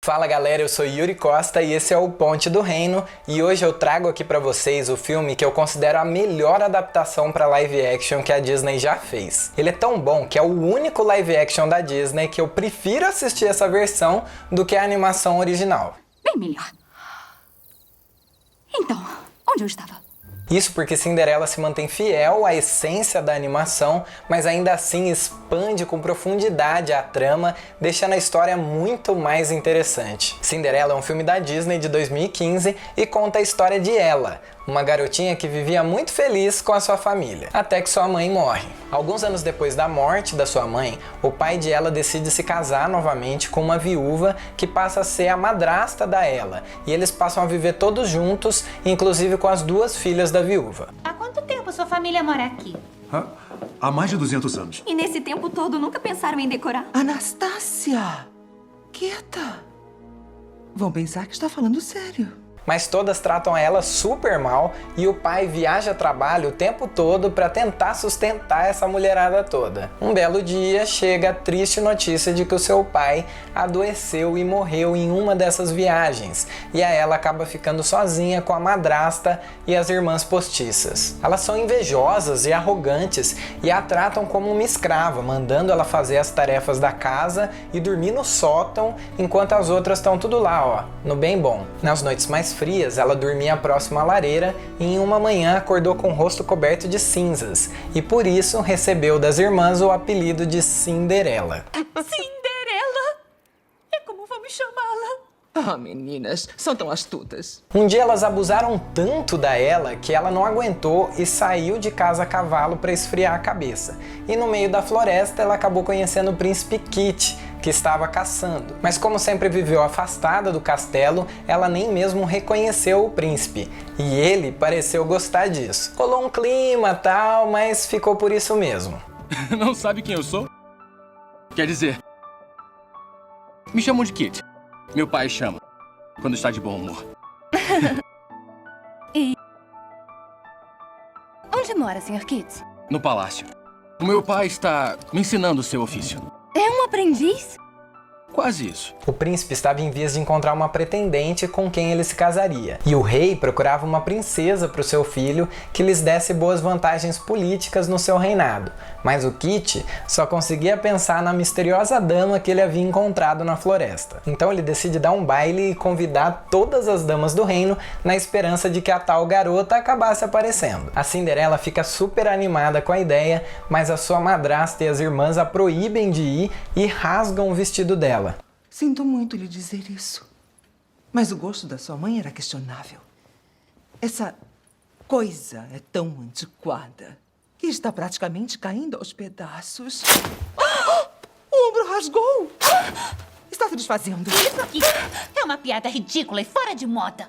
Fala galera, eu sou Yuri Costa e esse é o Ponte do Reino e hoje eu trago aqui pra vocês o filme que eu considero a melhor adaptação pra live action que a Disney já fez. Ele é tão bom que é o único live action da Disney que eu prefiro assistir essa versão do que a animação original. Bem melhor. Então, onde eu estava? Isso porque Cinderela se mantém fiel à essência da animação, mas ainda assim expande com profundidade a trama, deixando a história muito mais interessante. Cinderela é um filme da Disney de 2015 e conta a história de Ela, uma garotinha que vivia muito feliz com a sua família, até que sua mãe morre. Alguns anos depois da morte da sua mãe, o pai de Ela decide se casar novamente com uma viúva que passa a ser a madrasta da Ela, e eles passam a viver todos juntos, inclusive com as duas filhas da viúva. Há quanto tempo sua família mora aqui? Há mais de 200 anos. E nesse tempo todo nunca pensaram em decorar? Anastácia! Quieta! Vão pensar que está falando sério. Mas todas tratam ela super mal e o pai viaja a trabalho o tempo todo para tentar sustentar essa mulherada toda. Um belo dia chega a triste notícia de que o seu pai adoeceu e morreu em uma dessas viagens, e a ela acaba ficando sozinha com a madrasta e as irmãs postiças. Elas são invejosas e arrogantes e a tratam como uma escrava, mandando ela fazer as tarefas da casa e dormir no sótão, enquanto as outras estão tudo lá, ó, no bem bom. Nas noites mais frias, ela dormia próximo à lareira e em uma manhã acordou com o rosto coberto de cinzas e por isso recebeu das irmãs o apelido de Cinderela. Cinderela? É como vamos chamá-la? Ah, meninas, são tão astutas. Um dia elas abusaram tanto da Ela que ela não aguentou e saiu de casa a cavalo para esfriar a cabeça. E no meio da floresta ela acabou conhecendo o príncipe Kit, que estava caçando. Mas como sempre viveu afastada do castelo, ela nem mesmo reconheceu o príncipe. E ele pareceu gostar disso. Rolou um clima tal, mas ficou por isso mesmo. Não sabe quem eu sou? Quer dizer, me chamam de Kit. Meu pai chama, quando está de bom humor. Onde mora, Sr. Kit? No palácio. O meu pai está me ensinando o seu ofício. É um aprendiz? Quase isso. O príncipe estava em vias de encontrar uma pretendente com quem ele se casaria. E o rei procurava uma princesa para o seu filho que lhes desse boas vantagens políticas no seu reinado. Mas o Kit só conseguia pensar na misteriosa dama que ele havia encontrado na floresta. Então ele decide dar um baile e convidar todas as damas do reino na esperança de que a tal garota acabasse aparecendo. A Cinderela fica super animada com a ideia, mas a sua madrasta e as irmãs a proíbem de ir e rasgam o vestido dela. Sinto muito lhe dizer isso. Mas o gosto da sua mãe era questionável. Essa coisa é tão antiquada que está praticamente caindo aos pedaços. O ombro rasgou! Está se desfazendo. Isso aqui é uma piada ridícula e fora de moda.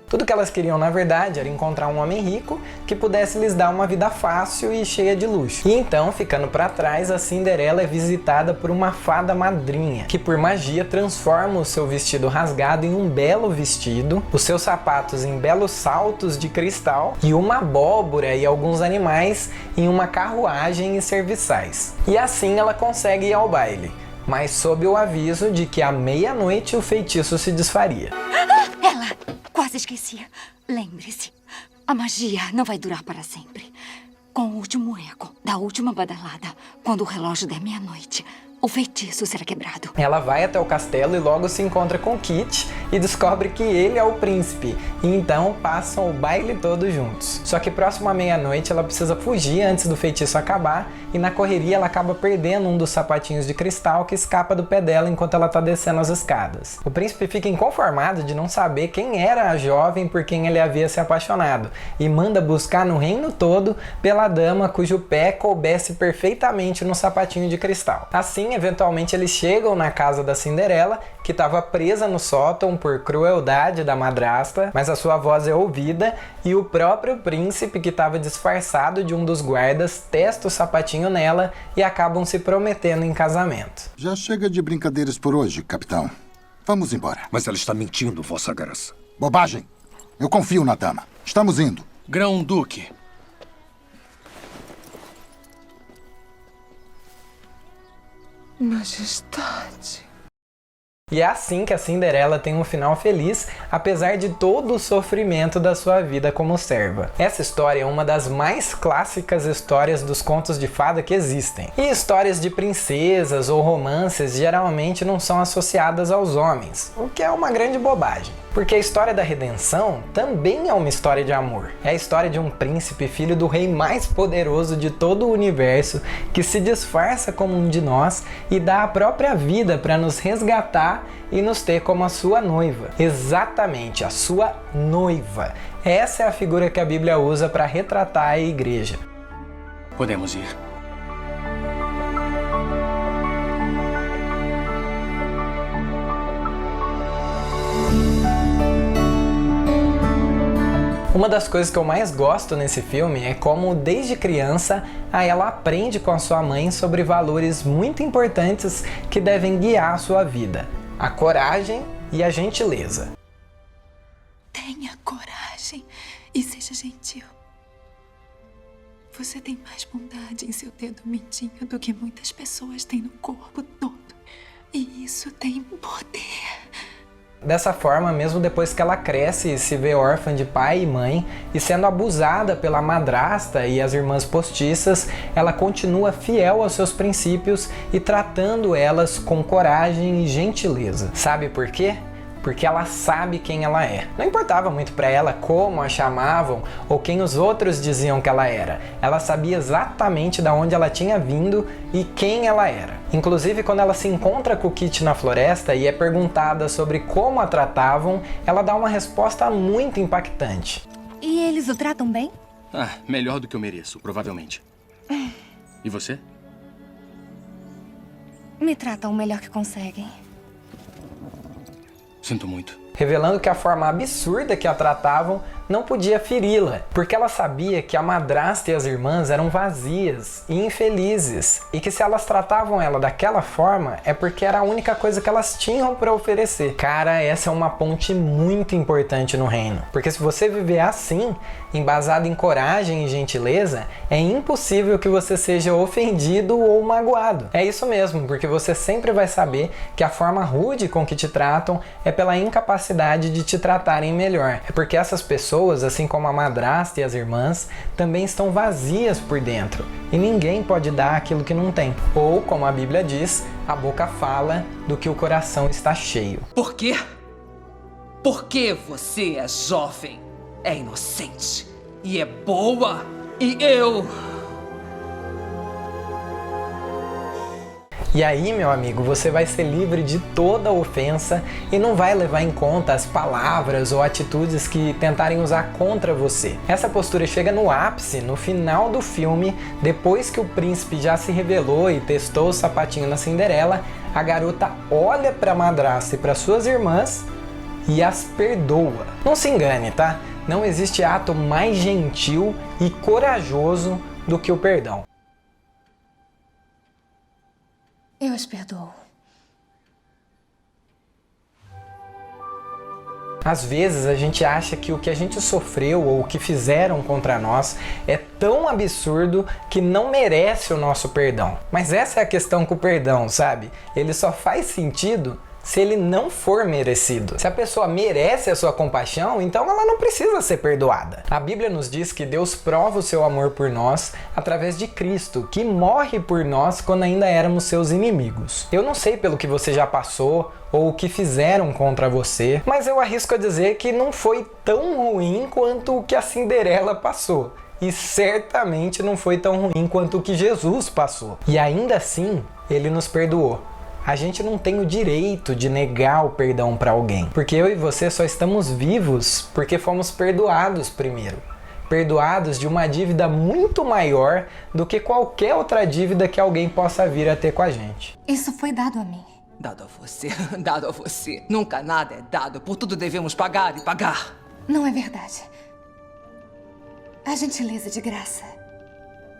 Tudo que elas queriam, na verdade, era encontrar um homem rico que pudesse lhes dar uma vida fácil e cheia de luxo. E então, ficando para trás, a Cinderela é visitada por uma fada madrinha, que por magia transforma o seu vestido rasgado em um belo vestido, os seus sapatos em belos saltos de cristal e uma abóbora e alguns animais em uma carruagem e serviçais. E assim ela consegue ir ao baile, mas sob o aviso de que à meia-noite o feitiço se desfaria. Ela! Quase esquecia. Lembre-se, a magia não vai durar para sempre. Com o último eco da última badalada, quando o relógio der meia-noite, o feitiço será quebrado. Ela vai até o castelo e logo se encontra com Kit e descobre que ele é o príncipe. E então passam o baile todo juntos. Só que próximo à meia-noite ela precisa fugir antes do feitiço acabar e na correria ela acaba perdendo um dos sapatinhos de cristal que escapa do pé dela enquanto ela tá descendo as escadas. O príncipe fica inconformado de não saber quem era a jovem por quem ele havia se apaixonado e manda buscar no reino todo pela dama cujo pé coubesse perfeitamente no sapatinho de cristal. Assim, eventualmente eles chegam na casa da Cinderela, que estava presa no sótão por crueldade da madrasta, mas a sua voz é ouvida e o próprio príncipe, que estava disfarçado de um dos guardas, testa o sapatinho nela e acabam se prometendo em casamento. Já chega de brincadeiras por hoje, capitão. Vamos embora. Mas ela está mentindo, Vossa Graça. Bobagem! Eu confio na dama. Estamos indo. Grão-duque. Majestade. E é assim que a Cinderela tem um final feliz, apesar de todo o sofrimento da sua vida como serva. Essa história é uma das mais clássicas histórias dos contos de fada que existem. E histórias de princesas ou romances geralmente não são associadas aos homens, o que é uma grande bobagem. Porque a história da redenção também é uma história de amor. É a história de um príncipe, filho do rei mais poderoso de todo o universo, que se disfarça como um de nós e dá a própria vida para nos resgatar e nos ter como a sua noiva. Exatamente, a sua noiva. Essa é a figura que a Bíblia usa para retratar a igreja. Podemos ir. Uma das coisas que eu mais gosto nesse filme é como, desde criança, ela aprende com a sua mãe sobre valores muito importantes que devem guiar a sua vida: a coragem e a gentileza. Tenha coragem e seja gentil. Você tem mais bondade em seu dedo mindinho do que muitas pessoas têm no corpo todo. E isso tem poder. Dessa forma, mesmo depois que ela cresce e se vê órfã de pai e mãe, e sendo abusada pela madrasta e as irmãs postiças, ela continua fiel aos seus princípios e tratando elas com coragem e gentileza. Sabe por quê? Porque ela sabe quem ela é. Não importava muito para ela como a chamavam ou quem os outros diziam que ela era. Ela sabia exatamente de onde ela tinha vindo e quem ela era. Inclusive, quando ela se encontra com o Kit na floresta e é perguntada sobre como a tratavam, ela dá uma resposta muito impactante. E eles o tratam bem? Melhor do que eu mereço, provavelmente. E você? Me tratam o melhor que conseguem. Sinto muito. Revelando que a forma absurda que a tratavam não podia feri-la, porque ela sabia que a madrasta e as irmãs eram vazias e infelizes, e que se elas tratavam ela daquela forma é porque era a única coisa que elas tinham para oferecer. Cara, essa é uma ponte muito importante no reino, porque se você viver assim, embasado em coragem e gentileza, é impossível que você seja ofendido ou magoado. É isso mesmo, porque você sempre vai saber que a forma rude com que te tratam é pela incapacidade de te tratarem melhor. É porque essas pessoas, assim como a madrasta e as irmãs, também estão vazias por dentro e ninguém pode dar aquilo que não tem. Ou, como a Bíblia diz, a boca fala do que o coração está cheio. Por quê? Porque você é jovem, é inocente e é boa, e eu... E aí, meu amigo, você vai ser livre de toda ofensa e não vai levar em conta as palavras ou atitudes que tentarem usar contra você. Essa postura chega no ápice, no final do filme, depois que o príncipe já se revelou e testou o sapatinho na Cinderela. A garota olha para a madrasta e para suas irmãs e as perdoa. Não se engane, tá? Não existe ato mais gentil e corajoso do que o perdão. Eu as perdoo. Às vezes a gente acha que o que a gente sofreu ou o que fizeram contra nós é tão absurdo que não merece o nosso perdão. Mas essa é a questão com o perdão, sabe? Ele só faz sentido se ele não for merecido. Se a pessoa merece a sua compaixão, então ela não precisa ser perdoada. A Bíblia nos diz que Deus prova o seu amor por nós através de Cristo, que morre por nós quando ainda éramos seus inimigos. Eu não sei pelo que você já passou ou o que fizeram contra você, mas eu arrisco a dizer que não foi tão ruim quanto o que a Cinderela passou. E certamente não foi tão ruim quanto o que Jesus passou. E ainda assim, ele nos perdoou. A gente não tem o direito de negar o perdão para alguém, porque eu e você só estamos vivos porque fomos perdoados primeiro. Perdoados de uma dívida muito maior do que qualquer outra dívida que alguém possa vir a ter com a gente. Isso foi dado a mim. Dado a você, dado a você. Nunca nada é dado, por tudo devemos pagar e pagar. Não é verdade. A gentileza de graça.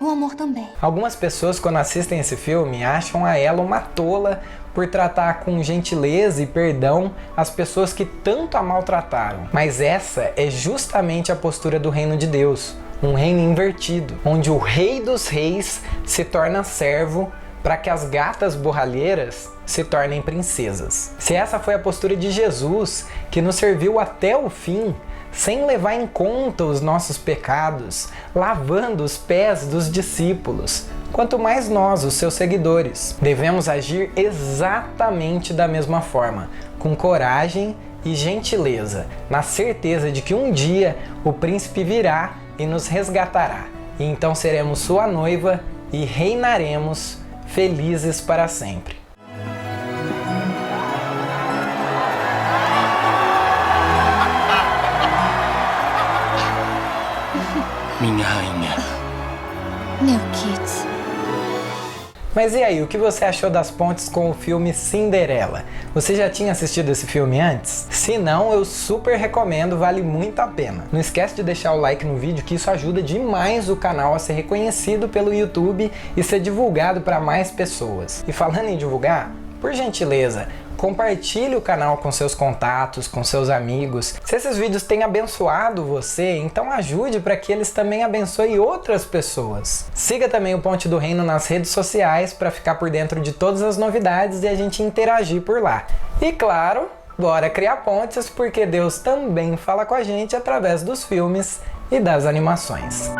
O amor também. Algumas pessoas, quando assistem esse filme, acham a ela uma tola por tratar com gentileza e perdão as pessoas que tanto a maltrataram. Mas essa é justamente a postura do reino de Deus, um reino invertido, onde o rei dos reis se torna servo para que as gatas borralheiras se tornem princesas. Se essa foi a postura de Jesus, que nos serviu até o fim, sem levar em conta os nossos pecados, lavando os pés dos discípulos, quanto mais nós, os seus seguidores, devemos agir exatamente da mesma forma, com coragem e gentileza, na certeza de que um dia o príncipe virá e nos resgatará. E então seremos sua noiva e reinaremos felizes para sempre. Minha rainha. Meu Kit. Mas e aí, o que você achou das pontes com o filme Cinderela? Você já tinha assistido esse filme antes? Se não, eu super recomendo, vale muito a pena. Não esquece de deixar o like no vídeo, que isso ajuda demais o canal a ser reconhecido pelo YouTube e ser divulgado para mais pessoas. E falando em divulgar, por gentileza, compartilhe o canal com seus contatos, com seus amigos. Se esses vídeos têm abençoado você, então ajude para que eles também abençoem outras pessoas. Siga também o Ponte do Reino nas redes sociais para ficar por dentro de todas as novidades e a gente interagir por lá. E claro, bora criar pontes, porque Deus também fala com a gente através dos filmes e das animações.